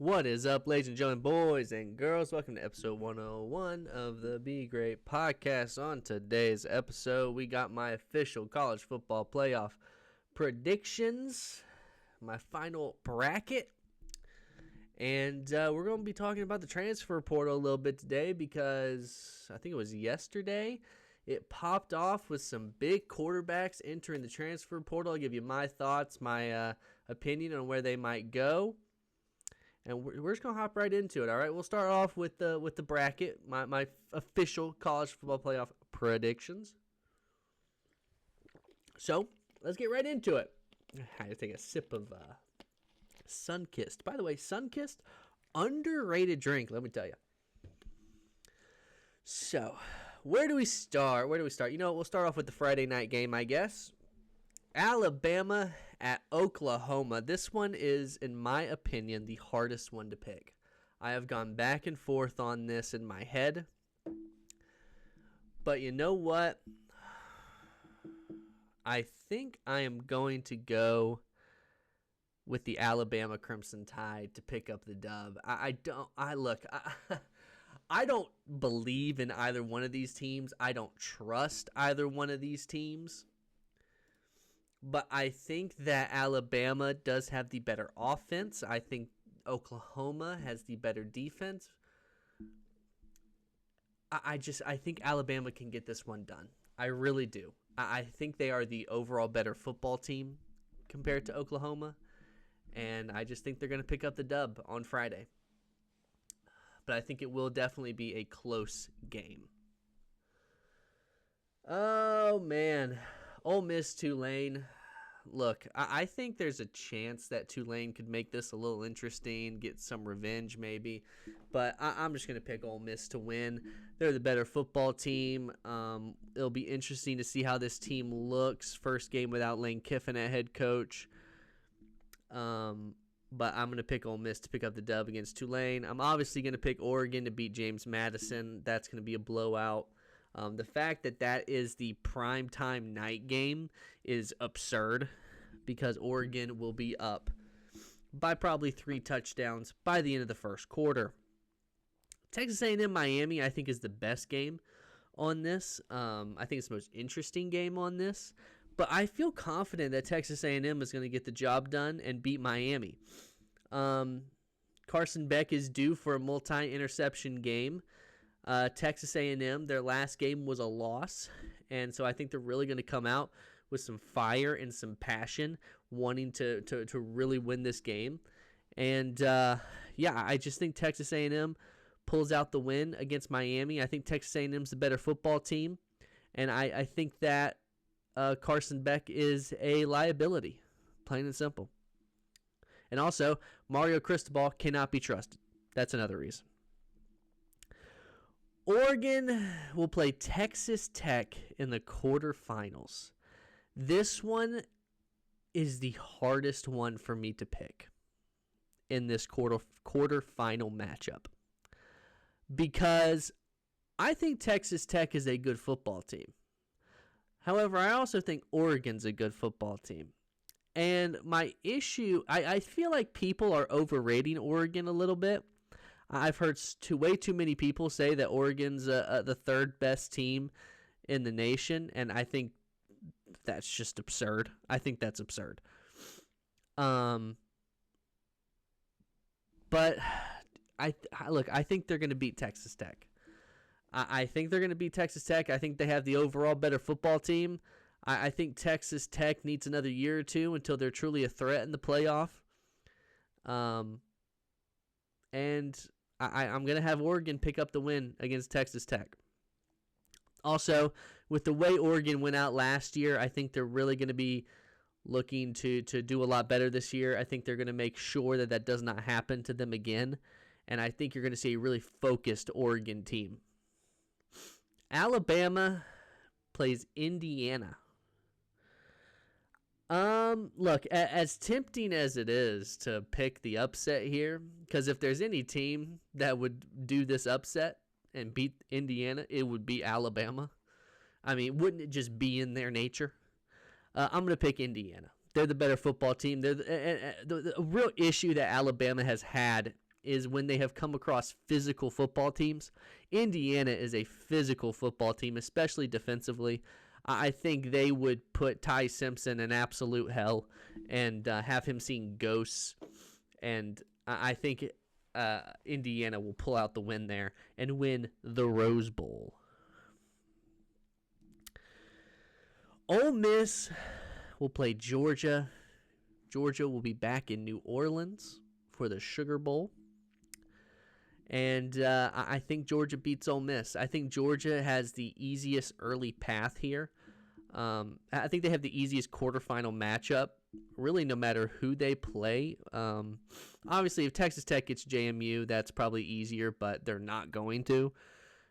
What is up, ladies and gentlemen, boys and girls? Welcome to episode 101 of the Be Greyt podcast. On today's episode, we got my official college football playoff predictions, my final bracket, and we're going to be talking about the transfer portal a little bit today because I think it was yesterday it popped off with some big quarterbacks entering the transfer portal. I'll give you my thoughts, my opinion on where they might go. And we're just going to hop right into it, all right? We'll start off with the bracket, my official college football playoff predictions. So, let's get right into it. I had to take a sip of Sunkist. By the way, Sunkist, underrated drink, let me tell you. So, where do we start? You know, we'll start off with the Friday night game, I guess. Alabama at Oklahoma. This one is, in my opinion, the hardest one to pick. I have gone back and forth on this in my head. But you know what? I think I am going to go with the Alabama Crimson Tide to pick up the dub. I don't believe in either one of these teams. I don't trust either one of these teams. But I think that Alabama does have the better offense. I think Oklahoma has the better defense. I think Alabama can get this one done. I really do. I think they are the overall better football team compared to Oklahoma. And I just think they're going to pick up the dub on Friday. But I think it will definitely be a close game. Oh, man. Ole Miss, Tulane. Look, I think there's a chance that Tulane could make this a little interesting, get some revenge maybe. But I'm just going to pick Ole Miss to win. They're the better football team. It'll be interesting to see how this team looks. First game without Lane Kiffin at head coach. But I'm going to pick Ole Miss to pick up the dub against Tulane. I'm obviously going to pick Oregon to beat James Madison. That's going to be a blowout. The fact that is the primetime night game is absurd because Oregon will be up by probably 3 touchdowns by the end of the first quarter. Texas A&M Miami, I think, is the best game on this. I think it's the most interesting game on this. But I feel confident that Texas A&M is going to get the job done and beat Miami. Carson Beck is due for a multi-interception game. Texas A&M, their last game was a loss, and so I think they're really going to come out with some fire and some passion, wanting to really win this game. And, I just think Texas A&M pulls out the win against Miami. I think Texas A&M's the better football team, and I think that Carson Beck is a liability, plain and simple. And also, Mario Cristobal cannot be trusted. That's another reason. Oregon will play Texas Tech in the quarterfinals. This one is the hardest one for me to pick in this quarterfinal matchup because I think Texas Tech is a good football team. However, I also think Oregon's a good football team. And my issue, I feel like people are overrating Oregon a little bit. I've heard way too many people say that Oregon's the third best team in the nation, and I think that's just absurd. I think that's absurd. But I think they're going to beat Texas Tech. I think they're going to beat Texas Tech. I think they have the overall better football team. I think Texas Tech needs another year or two until they're truly a threat in the playoff. And I'm going to have Oregon pick up the win against Texas Tech. Also, with the way Oregon went out last year, I think they're really going to be looking to do a lot better this year. I think they're going to make sure that does not happen to them again. And I think you're going to see a really focused Oregon team. Alabama plays Indiana. Look, as tempting as it is to pick the upset here, because if there's any team that would do this upset and beat Indiana, it would be Alabama. I mean, wouldn't it just be in their nature? I'm going to pick Indiana. They're the better football team. They're the real issue that Alabama has had is when they have come across physical football teams. Indiana is a physical football team, especially defensively. I think they would put Ty Simpson in absolute hell and have him seeing ghosts. And I think Indiana will pull out the win there and win the Rose Bowl. Ole Miss will play Georgia. Georgia will be back in New Orleans for the Sugar Bowl. And I think Georgia beats Ole Miss. I think Georgia has the easiest early path here. I think they have the easiest quarterfinal matchup, really no matter who they play. Obviously, if Texas Tech gets JMU, that's probably easier, but they're not going to.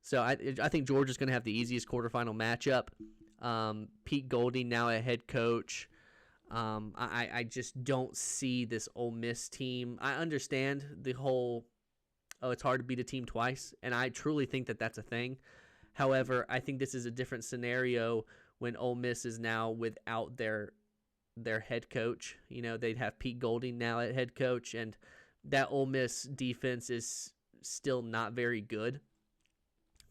So I think Georgia's going to have the easiest quarterfinal matchup. Pete Golding now a head coach. I just don't see this Ole Miss team. I understand the whole, it's hard to beat a team twice, and I truly think that that's a thing. However, I think this is a different scenario when Ole Miss is now without their head coach. You know, they'd have Pete Golding now at head coach, and that Ole Miss defense is still not very good.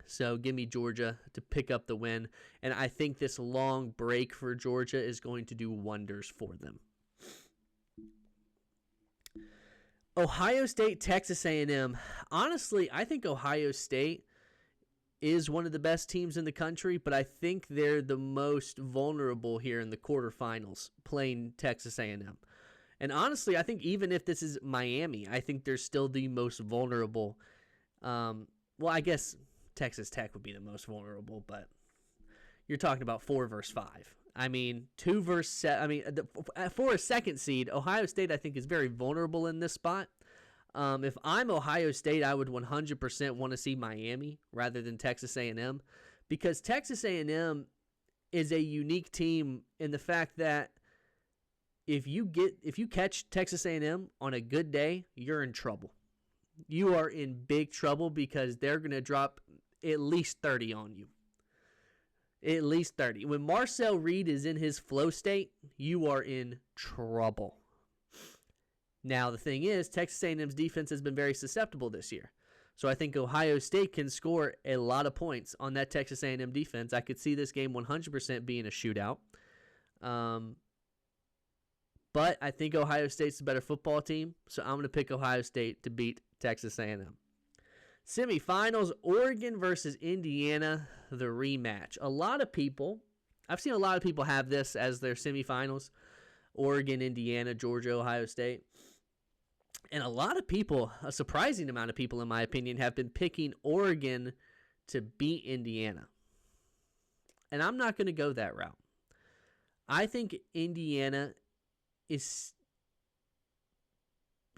So give me Georgia to pick up the win, and I think this long break for Georgia is going to do wonders for them. Ohio State, Texas A&M. Honestly, I think Ohio State is one of the best teams in the country, but I think they're the most vulnerable here in the quarterfinals playing Texas A&M. And honestly, I think even if this is Miami, I think they're still the most vulnerable. Well, I guess Texas Tech would be the most vulnerable, but you're talking about 4 versus 5. I mean, 2 versus 7. I mean, for a second seed, Ohio State I think is very vulnerable in this spot. If I'm Ohio State, I would 100% want to see Miami rather than Texas A&M, because Texas A&M is a unique team in the fact that if you catch Texas A&M on a good day, you're in trouble. You are in big trouble because they're going to drop at least 30 on you. At least 30. When Marcel Reed is in his flow state, you are in trouble. Now, the thing is, Texas A&M's defense has been very susceptible this year. So I think Ohio State can score a lot of points on that Texas A&M defense. I could see this game 100% being a shootout. But I think Ohio State's a better football team, so I'm going to pick Ohio State to beat Texas A&M. Semifinals, Oregon versus Indiana, the rematch. I've seen a lot of people have this as their semifinals. Oregon, Indiana, Georgia, Ohio State. And a surprising amount of people, in my opinion, have been picking Oregon to beat Indiana. And I'm not going to go that route. I think Indiana is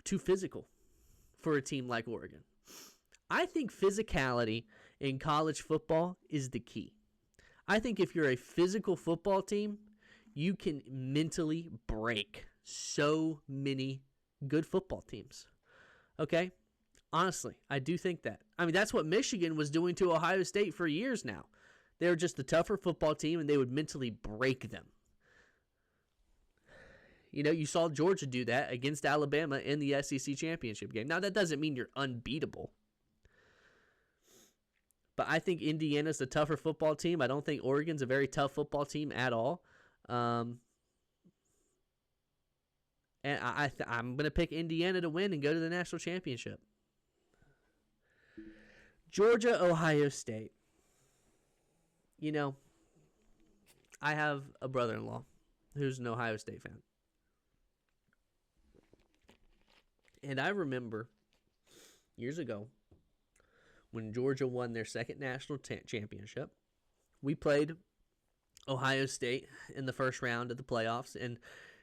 too physical for a team like Oregon. I think physicality in college football is the key. I think if you're a physical football team, you can mentally break so many good football teams. Okay? Honestly, I do think that. I mean, that's what Michigan was doing to Ohio State for years now. They were just the tougher football team, and they would mentally break them. You know, you saw Georgia do that against Alabama in the SEC championship game. Now, that doesn't mean you're unbeatable. But I think Indiana's the tougher football team. I don't think Oregon's a very tough football team at all. And I'm going to pick Indiana to win and go to the national championship. Georgia, Ohio State. You know, I have a brother-in-law who's an Ohio State fan. And I remember years ago when Georgia won their second national championship, we played Ohio State in the first round of the playoffs, and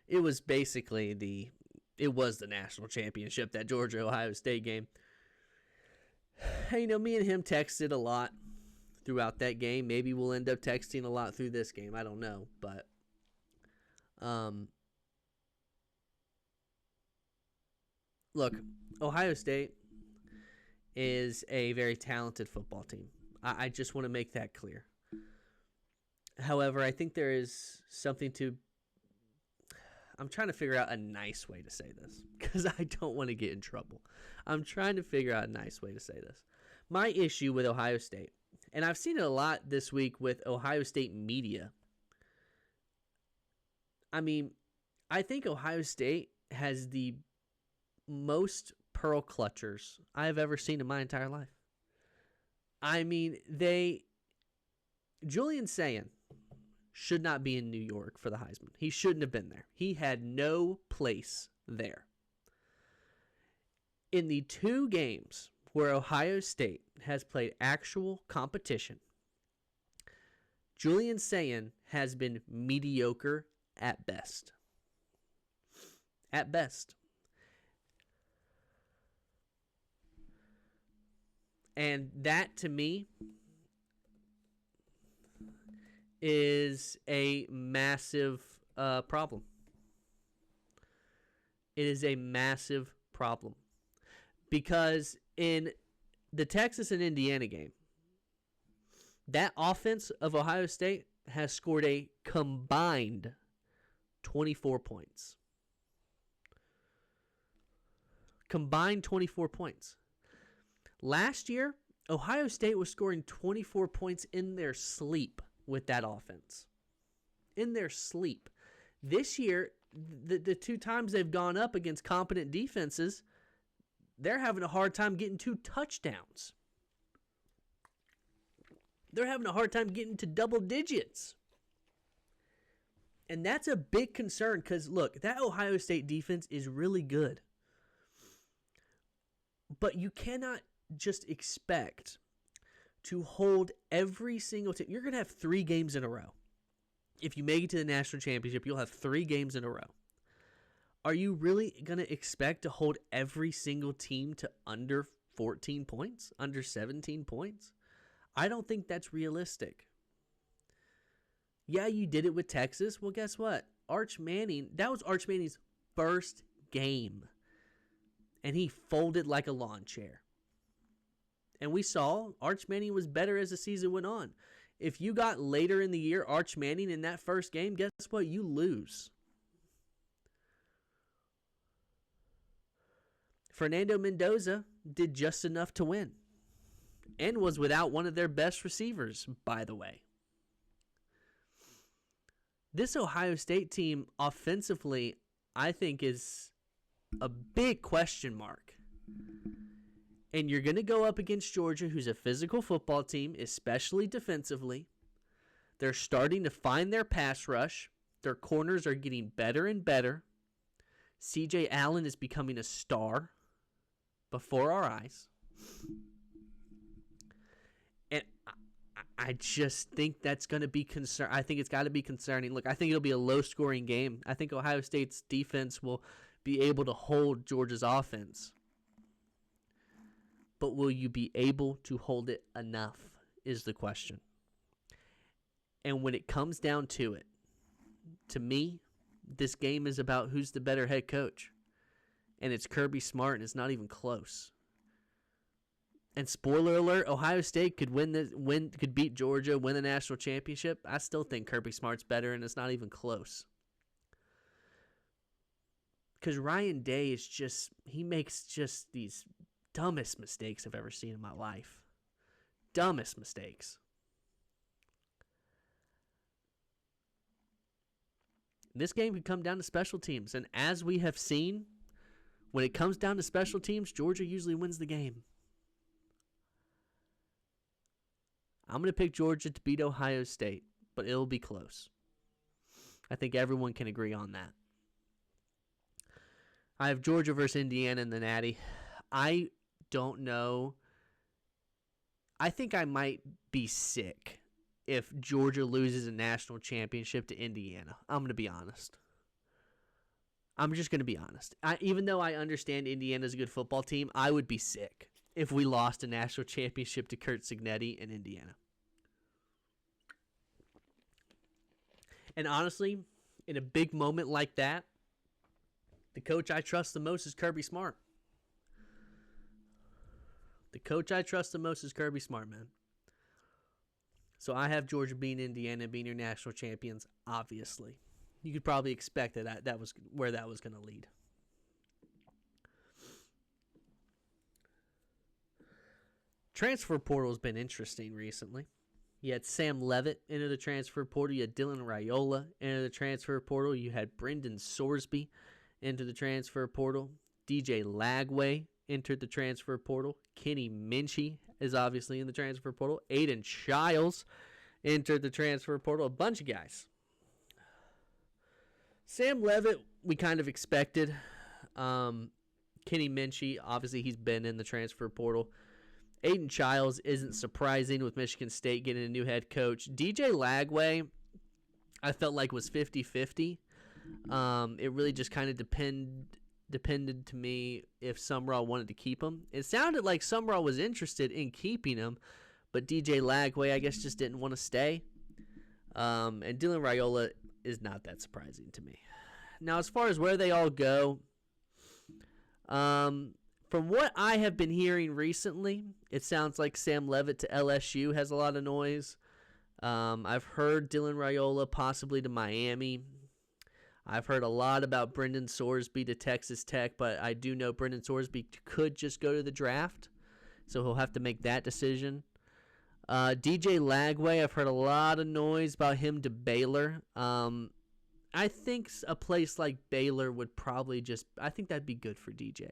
it was basically the national championship, that Georgia-Ohio State game. Hey, you know, me and him texted a lot throughout that game. Maybe we'll end up texting a lot through this game. I don't know, but look, Ohio State is a very talented football team. I just want to make that clear. However, I think there is something to... I'm trying to figure out a nice way to say this because I don't want to get in trouble. I'm trying to figure out a nice way to say this. My issue with Ohio State, and I've seen it a lot this week with Ohio State media. I mean, I think Ohio State has the most pearl clutchers I've ever seen in my entire life. I mean, Julian Sayin should not be in New York for the Heisman. He shouldn't have been there. He had no place there. In the 2 games where Ohio State has played actual competition, Julian Sayin has been mediocre at best. At best. And that, to me, is a massive problem. It is a massive problem. Because in the Texas and Indiana game, that offense of Ohio State has scored a combined 24 points. Combined 24 points. Last year, Ohio State was scoring 24 points in their sleep with that offense. In their sleep. This year, the 2 times they've gone up against competent defenses, they're having a hard time getting 2 touchdowns. They're having a hard time getting to double digits. And that's a big concern because, look, that Ohio State defense is really good. But you cannot just expect to hold every single team. You're going to have 3 games in a row. If you make it to the national championship, you'll have 3 games in a row. Are you really going to expect to hold every single team to under 14 points, under 17 points? I don't think that's realistic. Yeah, you did it with Texas. Well, guess what? Arch Manning, that was Arch Manning's first game. And he folded like a lawn chair. And we saw Arch Manning was better as the season went on. If you got later in the year Arch Manning in that first game, guess what? You lose. Fernando Mendoza did just enough to win. And was without one of their best receivers, by the way. This Ohio State team offensively, I think, is a big question mark. And you're going to go up against Georgia, who's a physical football team, especially defensively. They're starting to find their pass rush. Their corners are getting better and better. C.J. Allen is becoming a star before our eyes. And I just think that's going to be concern. I think it's got to be concerning. Look, I think it'll be a low-scoring game. I think Ohio State's defense will be able to hold Georgia's offense. But will you be able to hold it enough is the question. And when it comes down to it, to me, this game is about who's the better head coach. And it's Kirby Smart, and it's not even close. And spoiler alert, Ohio State could could beat Georgia, win the national championship. I still think Kirby Smart's better, and it's not even close. Because Ryan Day he makes just these dumbest mistakes I've ever seen in my life. Dumbest mistakes. This game could come down to special teams. And as we have seen, when it comes down to special teams, Georgia usually wins the game. I'm going to pick Georgia to beat Ohio State, but it'll be close. I think everyone can agree on that. I have Georgia versus Indiana in the Natty. I don't know. I think I might be sick if Georgia loses a national championship to Indiana. I'm going to be honest. I'm just going to be honest. Even though I understand Indiana's a good football team, I would be sick if we lost a national championship to Curt Cignetti in Indiana. And honestly, in a big moment like that, the coach I trust the most is Kirby Smart. The coach I trust the most is Kirby Smart, man. So I have Georgia beating Indiana, being your national champions, obviously. You could probably expect that was where that was going to lead. Transfer portal has been interesting recently. You had Sam Levitt enter the transfer portal. You had Dylan Raiola enter the transfer portal. You had Brendan Sorsby enter the transfer portal. DJ Lagway entered the transfer portal. Kenny Minchie is obviously in the transfer portal. Aiden Childs entered the transfer portal. A bunch of guys. Sam Levitt, we kind of expected. Kenny Minchie, obviously he's been in the transfer portal. Aiden Childs isn't surprising with Michigan State getting a new head coach. DJ Lagway, I felt like was 50-50. It really just kind of depended to me if Sumrall wanted to keep him. It sounded like Sumrall was interested in keeping him, but DJ Lagway, I guess, just didn't want to stay. And Dylan Raiola is not that surprising to me. Now, as far as where they all go, from what I have been hearing recently, it sounds like Sam Levitt to LSU has a lot of noise. I've heard Dylan Raiola possibly to Miami. I've heard a lot about Brendan Sorsby to Texas Tech, but I do know Brendan Sorsby could just go to the draft, so he'll have to make that decision. DJ Lagway, I've heard a lot of noise about him to Baylor. I think a place like Baylor would probably I think that'd be good for DJ.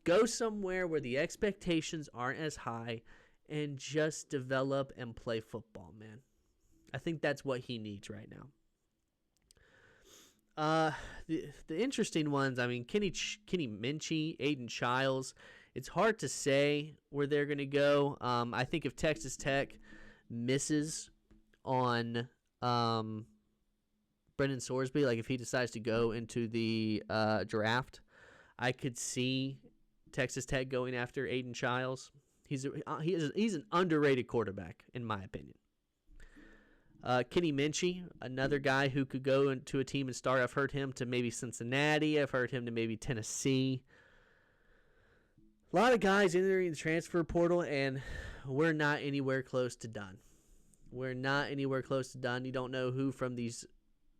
Go somewhere where the expectations aren't as high and just develop and play football, man. I think that's what he needs right now. The interesting ones, I mean, Kenny Minchie, Aiden Childs, it's hard to say where they're going to go. I think if Texas Tech misses on Brendan Sorsby, like if he decides to go into the draft, I could see Texas Tech going after Aiden Childs. He's an underrated quarterback, in my opinion. Kenny Minchie, another guy who could go into a team and start. I've heard him to maybe Cincinnati. I've heard him to maybe Tennessee. A lot of guys entering the transfer portal, and we're not anywhere close to done. We're not anywhere close to done. You don't know who from these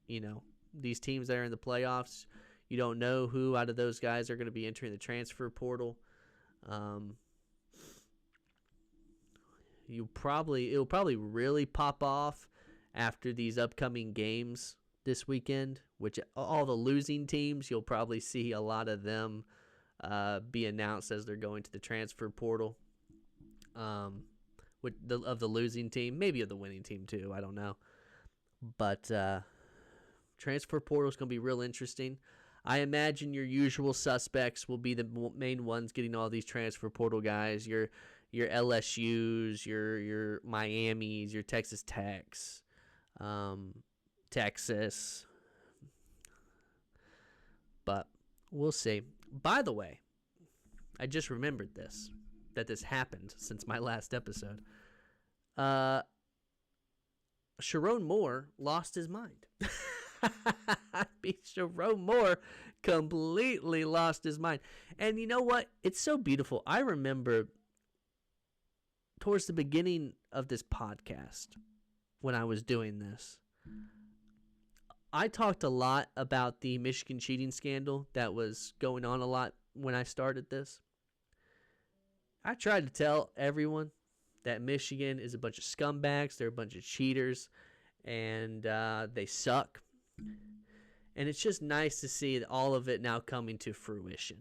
teams that are in the playoffs. You don't know who out of those guys are going to be entering the transfer portal. It'll probably really pop off after these upcoming games this weekend, which all the losing teams, you'll probably see a lot of them be announced as they're going to the transfer portal. Of the losing team, maybe of the winning team too. I don't know, but transfer portal is going to be real interesting. I imagine your usual suspects will be the main ones getting all these transfer portal guys. Your LSUs, your Miamis, your Texas Techs, Texas. But we'll see. By the way, I just remembered that this happened since my last episode. Sharon Moore lost his mind. Sharon Moore completely lost his mind. And you know what? It's so beautiful. I remember towards the beginning of this podcast when I was doing this, I talked a lot about the Michigan cheating scandal that was going on a lot when I started this. I tried to tell everyone that Michigan is a bunch of scumbags. They're a bunch of cheaters, and they suck. And it's just nice to see all of it now coming to fruition.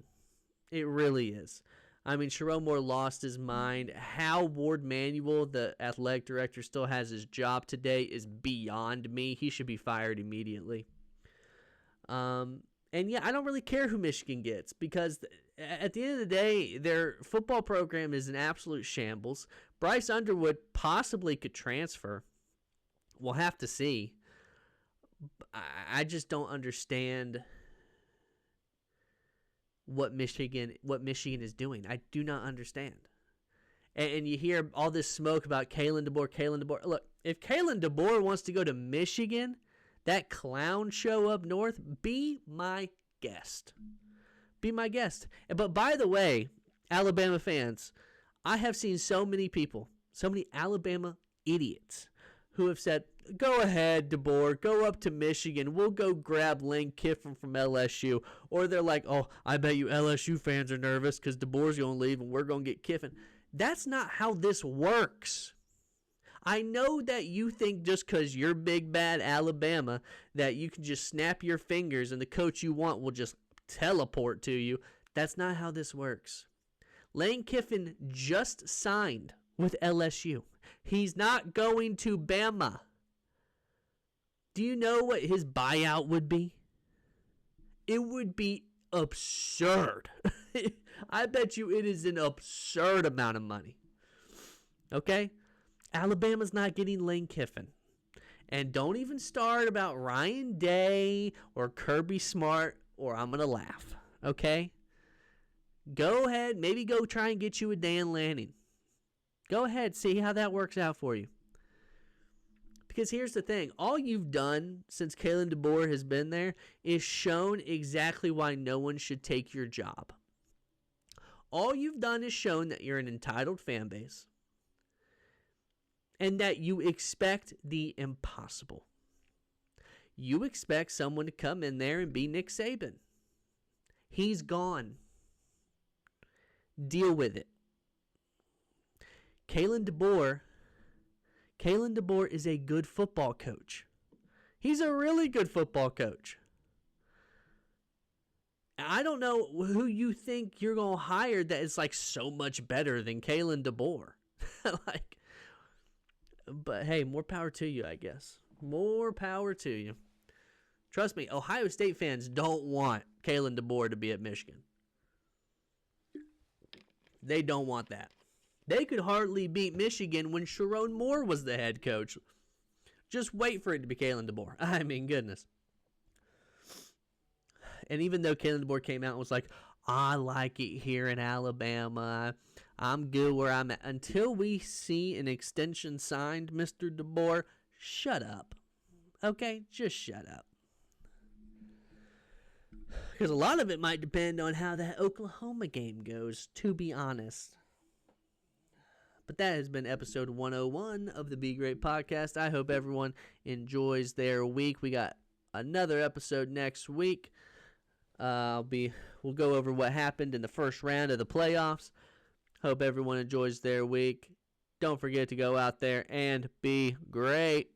It really is. I mean, Sharon Moore lost his mind. How Ward Manuel, the athletic director, still has his job today is beyond me. He should be fired immediately. And yeah, I don't really care who Michigan gets because at the end of the day, their football program is an absolute shambles. Bryce Underwood possibly could transfer. We'll have to see. I just don't understand what Michigan is doing. I do not understand. And you hear all this smoke about Kalen DeBoer. Look, if Kalen DeBoer wants to go to Michigan, that clown show up north, be my guest. Be my guest. But by the way, Alabama fans, I have seen so many people, so many Alabama idiots who have said, go ahead, DeBoer. Go up to Michigan. We'll go grab Lane Kiffin from LSU. Or they're like, oh, I bet you LSU fans are nervous because DeBoer's going to leave and we're going to get Kiffin. That's not how this works. I know that you think just because you're big bad Alabama that you can just snap your fingers and the coach you want will just teleport to you. That's not how this works. Lane Kiffin just signed with LSU. He's not going to Bama. Do you know what his buyout would be? It would be absurd. I bet you it is an absurd amount of money. Okay? Alabama's not getting Lane Kiffin. And don't even start about Ryan Day or Kirby Smart or I'm going to laugh. Okay? Go ahead. Maybe go try and get you a Dan Lanning. Go ahead. See how that works out for you. Because here's the thing. All you've done since Kalen DeBoer has been there is shown exactly why no one should take your job. All you've done is shown that you're an entitled fan base. And that you expect the impossible. You expect someone to come in there and be Nick Saban. He's gone. Deal with it. Kalen DeBoer is a good football coach. He's a really good football coach. I don't know who you think you're going to hire that is like so much better than Kalen DeBoer. But hey, more power to you, I guess. More power to you. Trust me, Ohio State fans don't want Kalen DeBoer to be at Michigan. They don't want that. They could hardly beat Michigan when Sharon Moore was the head coach. Just wait for it to be Kalen DeBoer. I mean, goodness. And even though Kalen DeBoer came out and was like, I like it here in Alabama. I'm good where I'm at. Until we see an extension signed, Mr. DeBoer, shut up. Okay? Just shut up. Because a lot of it might depend on how that Oklahoma game goes, to be honest. But that has been episode 101 of the Be Great podcast. I hope everyone enjoys their week. We got another episode next week. We'll go over what happened in the first round of the playoffs. Hope everyone enjoys their week. Don't forget to go out there and be great.